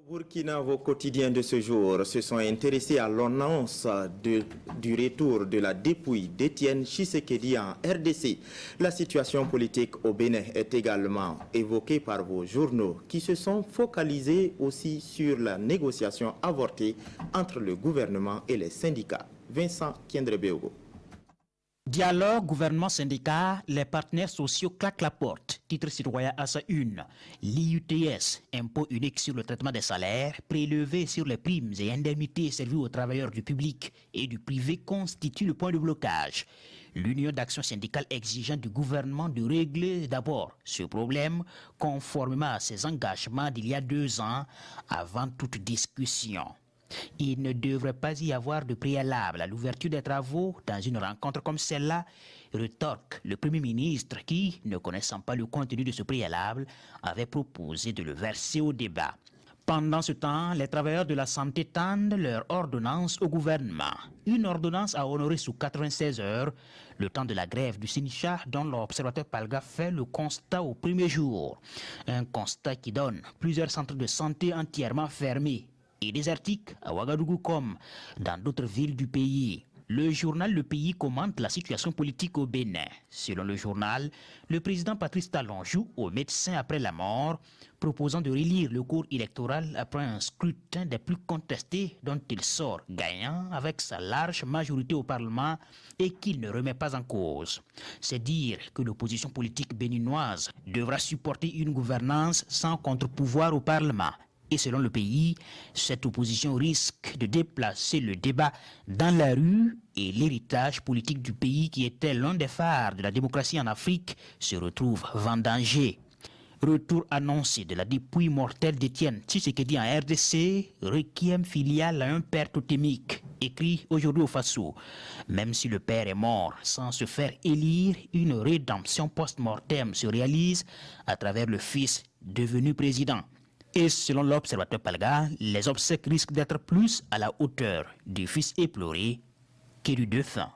Burkina, vos quotidiens de ce jour se sont intéressés à l'annonce du retour de la dépouille d'Étienne Tshisekedi en RDC. La situation politique au Bénin est également évoquée par vos journaux qui se sont focalisés aussi sur la négociation avortée entre le gouvernement et les syndicats. Vincent Kiendrebeogo. Dialogue, gouvernement, syndicat, les partenaires sociaux claquent la porte. Titre citoyen à sa une. L'IUTS, impôt unique sur le traitement des salaires, prélevé sur les primes et indemnités servies aux travailleurs du public et du privé constitue le point de blocage. L'Union d'action syndicale exigeant du gouvernement de régler d'abord ce problème conformément à ses engagements d'il y a 2 ans avant toute discussion. Il ne devrait pas y avoir de préalable à l'ouverture des travaux dans une rencontre comme celle-là, rétorque le Premier ministre qui, ne connaissant pas le contenu de ce préalable, avait proposé de le verser au débat. Pendant ce temps, les travailleurs de la santé tendent leur ordonnance au gouvernement. Une ordonnance à honorer sous 96 heures, le temps de la grève du Sinicha dont l'observateur Palga fait le constat au premier jour. Un constat qui donne plusieurs centres de santé entièrement fermés et désertiques à Ouagadougou comme dans d'autres villes du pays. Le journal Le Pays commente la situation politique au Bénin. Selon le journal, le président Patrice Talon joue aux médecins après la mort, proposant de relire le cours électoral après un scrutin des plus contestés dont il sort gagnant avec sa large majorité au Parlement et qu'il ne remet pas en cause. C'est dire que l'opposition politique béninoise devra supporter une gouvernance sans contre-pouvoir au Parlement. Et selon Le Pays, cette opposition risque de déplacer le débat dans la rue et l'héritage politique du pays qui était l'un des phares de la démocratie en Afrique se retrouve vendangé. Retour annoncé de la dépouille mortelle d'Étienne Tshisekedi en RDC, requiem filial à un père totémique, écrit aujourd'hui au Faso. Même si le père est mort sans se faire élire, une rédemption post-mortem se réalise à travers le fils devenu président. Et selon l'observateur Palga, les obsèques risquent d'être plus à la hauteur du fils éploré que du défunt.